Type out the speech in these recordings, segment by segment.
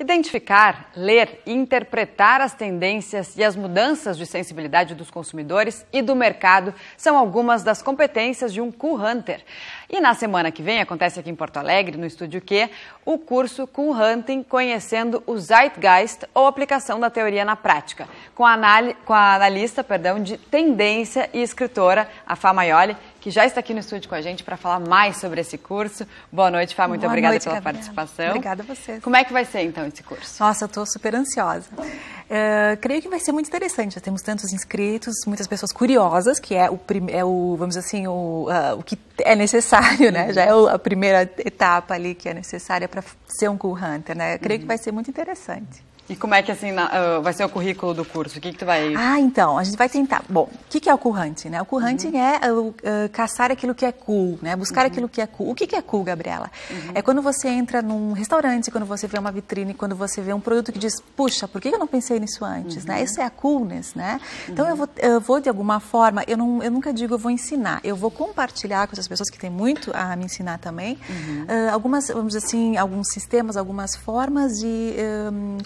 Identificar, ler e interpretar as tendências e as mudanças de sensibilidade dos consumidores e do mercado são algumas das competências de um Cool Hunter. E na semana que vem, acontece aqui em Porto Alegre, no Estúdio Q, o curso Cool Hunting Conhecendo o Zeitgeist ou Aplicação da Teoria na Prática, com a analista de tendência e escritora, a Fá Maioli, que já está aqui no estúdio com a gente para falar mais sobre esse curso. Boa noite, Fá. Muito obrigada pela participação. Obrigada a vocês. Como é que vai ser, então, esse curso? Nossa, eu estou super ansiosa. Creio que vai ser muito interessante. Já temos tantos inscritos, muitas pessoas curiosas, que vamos dizer assim, o que é necessário, né? Já é a primeira etapa ali que é necessária para ser um Cool Hunter, né? Creio que vai ser muito interessante. E como é que assim vai ser o currículo do curso? O que tu vai... Então, a gente vai tentar... Bom, o que é o Cool Hunting, né? O Cool Hunting é caçar aquilo que é cool, né? Buscar aquilo que é cool. O que é cool, Gabriela? É quando você entra num restaurante, quando você vê uma vitrine, quando você vê um produto que diz, puxa, por que eu não pensei nisso antes, né? Isso é a coolness, né? Então, eu vou de alguma forma, eu nunca digo eu vou ensinar, eu vou compartilhar com essas pessoas que têm muito a me ensinar também, algumas, vamos dizer assim, alguns sistemas, algumas formas de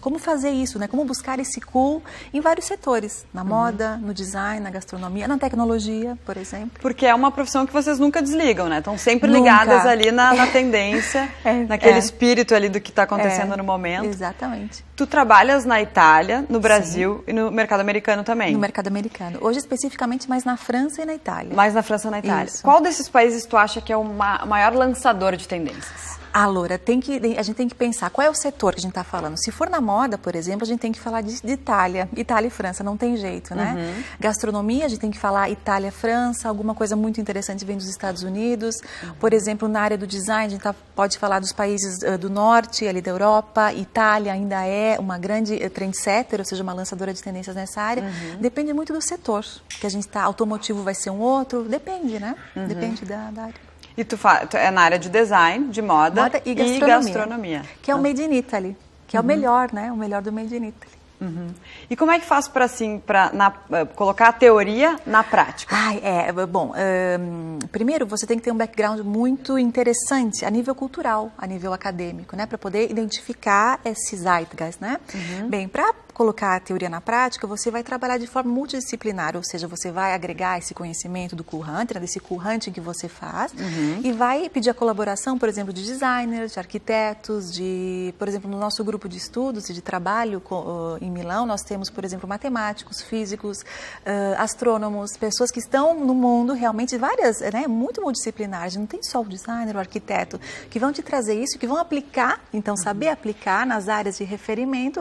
como fazer isso, né? Como buscar esse cool em vários setores, na moda, no design, na gastronomia, na tecnologia, por exemplo. Porque é uma profissão que vocês nunca desligam, né? Estão sempre ligadas ali na tendência, naquele espírito ali do que está acontecendo no momento. Exatamente. Tu trabalhas na Itália, no Brasil e no mercado americano também? No mercado americano. Hoje, especificamente, mais na França e na Itália. Mais na França e na Itália. Isso. Qual desses países tu acha que é o maior lançador de tendências? Loura, a gente tem que pensar qual é o setor que a gente está falando. Se for na moda, por exemplo, a gente tem que falar de Itália e França, não tem jeito, né? Gastronomia, a gente tem que falar Itália, França, alguma coisa muito interessante vem dos Estados Unidos. Por exemplo, na área do design, a gente pode falar dos países do norte, ali da Europa. Itália ainda é uma grande trendsetter, ou seja, uma lançadora de tendências nessa área. Depende muito do setor que a gente está. Automotivo vai ser um outro, depende, né? Depende da área. E tu é na área de design, de moda e gastronomia. Que é o Made in Italy, que é o melhor, né? O melhor do Made in Italy. E como é que faz para colocar a teoria na prática? Bom, primeiro você tem que ter um background muito interessante a nível cultural, a nível acadêmico, né? Para poder identificar esse zeitgeist, né? Bem, para colocar a teoria na prática, você vai trabalhar de forma multidisciplinar, ou seja, você vai agregar esse conhecimento do Cool Hunter, desse Cool Hunting que você faz, e vai pedir a colaboração, por exemplo, de designers, de arquitetos, por exemplo, no nosso grupo de estudos e de trabalho em Milão, nós temos, por exemplo, matemáticos, físicos, astrônomos, pessoas que estão no mundo realmente várias, né, muito multidisciplinares, não tem só o designer, o arquiteto, que vão te trazer isso, que vão aplicar, então saber aplicar nas áreas de referimento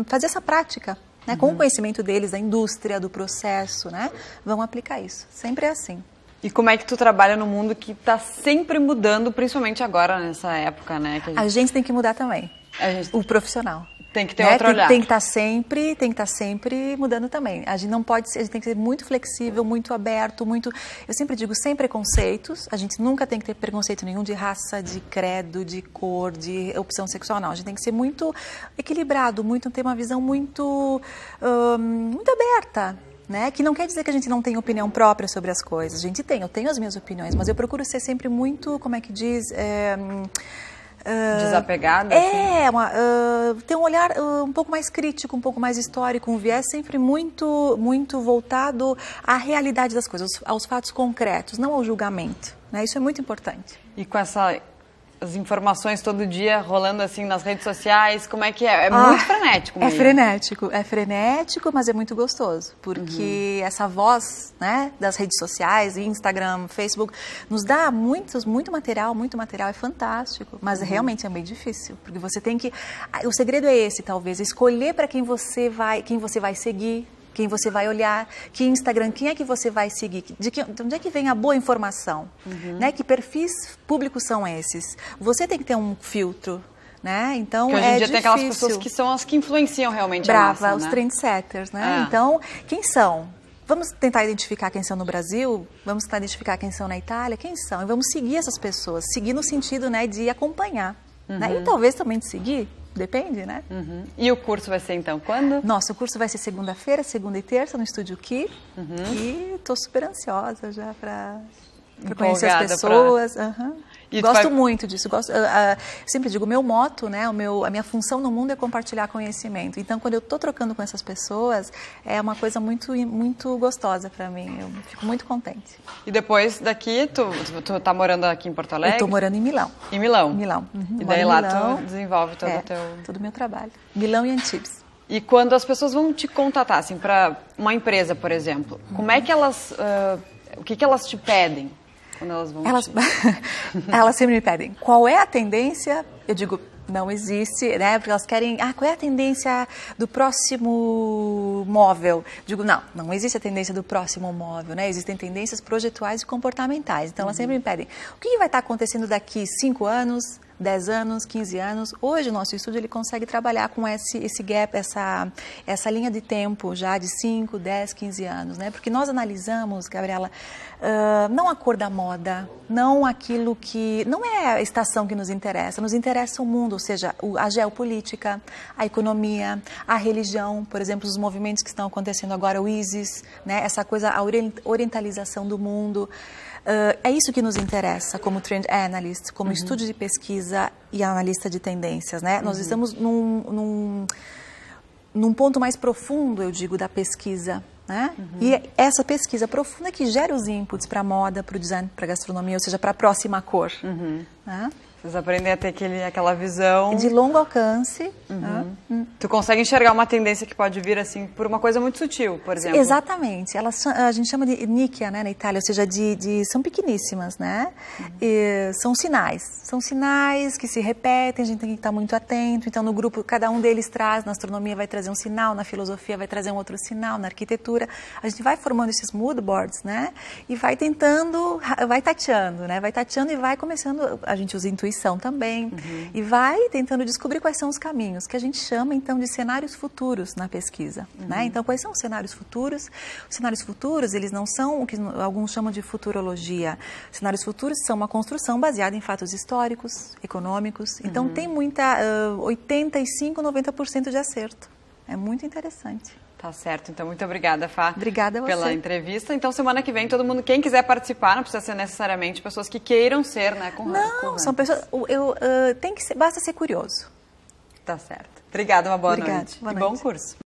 fazer essa prática, né? Com o conhecimento deles, da indústria, do processo, né? Vão aplicar isso. Sempre é assim. E como é que tu trabalha no mundo que está sempre mudando, principalmente agora, nessa época, né? A gente tem que mudar também. O profissional. Tem que ter outro olhar. Tem que estar sempre mudando também. A gente não pode ser, a gente tem que ser muito flexível, muito aberto, eu sempre digo, sem preconceitos. A gente nunca tem que ter preconceito nenhum de raça, de credo, de cor, de opção sexual, não. A gente tem que ser muito equilibrado, ter uma visão muito aberta. Né? Que não quer dizer que a gente não tem opinião própria sobre as coisas. Eu tenho as minhas opiniões, mas eu procuro ser sempre muito, como é que diz... desapegada? Ter um olhar um pouco mais crítico, um pouco mais histórico, um viés sempre muito voltado à realidade das coisas, aos fatos concretos, não ao julgamento. Né? Isso é muito importante. E com as informações todo dia rolando assim nas redes sociais, como é que é? É muito frenético mesmo. É frenético, mas é muito gostoso, porque essa voz, né, das redes sociais, Instagram, Facebook, nos dá muito material, é fantástico, mas realmente é meio difícil, porque você tem que... O segredo é esse, talvez, escolher para quem você vai seguir, quem você vai olhar, que Instagram, quem é que você vai seguir, de onde é que vem a boa informação, né? Que perfis públicos são esses? Você tem que ter um filtro, né? Então hoje em dia tem aquelas pessoas que são as que influenciam realmente a massa, os trendsetters, né? Então, quem são? Vamos tentar identificar quem são no Brasil, vamos tentar identificar quem são na Itália, quem são? E vamos seguir essas pessoas, seguir no sentido, né, de acompanhar, né? E talvez também de seguir. Depende, né? E o curso vai ser então quando? Nossa, o curso vai ser segunda-feira, segunda e terça, no Estúdio Q. E estou super ansiosa já para conhecer as pessoas. Gosto muito disso. Sempre digo, o meu moto, né, a minha função no mundo é compartilhar conhecimento. Então, quando eu estou trocando com essas pessoas, é uma coisa muito, muito gostosa para mim. Eu fico muito contente. E depois daqui, tu tá morando aqui em Porto Alegre? Eu estou morando em Milão. Em Milão? Milão. Uhum. E daí lá tu desenvolve todo o meu trabalho. Milão e Antibes. E quando as pessoas vão te contatar, assim, para uma empresa, por exemplo, como é que elas... o que elas te pedem quando elas vão Elas sempre me pedem, qual é a tendência? Eu digo, não existe, né? Porque elas querem, qual é a tendência do próximo móvel? Digo, não existe a tendência do próximo móvel, né? Existem tendências projetuais e comportamentais. Então, elas sempre me pedem, o que vai estar acontecendo daqui 5 anos, 10 anos, 15 anos? Hoje, o nosso estúdio ele consegue trabalhar com esse gap, essa linha de tempo já de 5, 10, 15 anos, né? Porque nós analisamos, Gabriela, não a cor da moda, não aquilo que... Não é a estação que nos interessa o mundo, ou seja, a geopolítica, a economia, a religião, por exemplo, os movimentos que estão acontecendo agora, o ISIS, né? Essa coisa, a orientalização do mundo. É isso que nos interessa como Trend Analyst, como estúdio de pesquisa e analista de tendências, né? Nós estamos num ponto mais profundo, eu digo, da pesquisa, né? E essa pesquisa profunda que gera os inputs para a moda, para o design, para a gastronomia, ou seja, para a próxima cor. Né? Vocês aprendem a ter aquela visão... De longo alcance. Tu consegue enxergar uma tendência que pode vir, assim, por uma coisa muito sutil, por exemplo? Exatamente. A gente chama de nicchia, né, na Itália, ou seja, são pequeníssimas, né? E são sinais. São sinais que se repetem, a gente tem que estar muito atento. Então, no grupo, cada um deles traz, na astronomia vai trazer um sinal, na filosofia vai trazer um outro sinal, na arquitetura. A gente vai formando esses mood boards, né? E vai tentando, vai tateando, né? Vai tateando e vai começando, a gente usa intuição também, e vai tentando descobrir quais são os caminhos, que a gente chama, então, de cenários futuros na pesquisa. Né? Então, quais são os cenários futuros? Os cenários futuros, eles não são o que alguns chamam de futurologia. Os cenários futuros são uma construção baseada em fatos históricos, econômicos. Então, tem muita, 85%, 90% de acerto. É muito interessante. Tá certo, então muito obrigada, Fá. Obrigada a você. Pela entrevista. Então, semana que vem, todo mundo, quem quiser participar, não precisa ser necessariamente pessoas que queiram ser, né? Não, são pessoas, basta ser curioso. Tá certo. Obrigada, uma boa noite. Boa noite. E bom curso.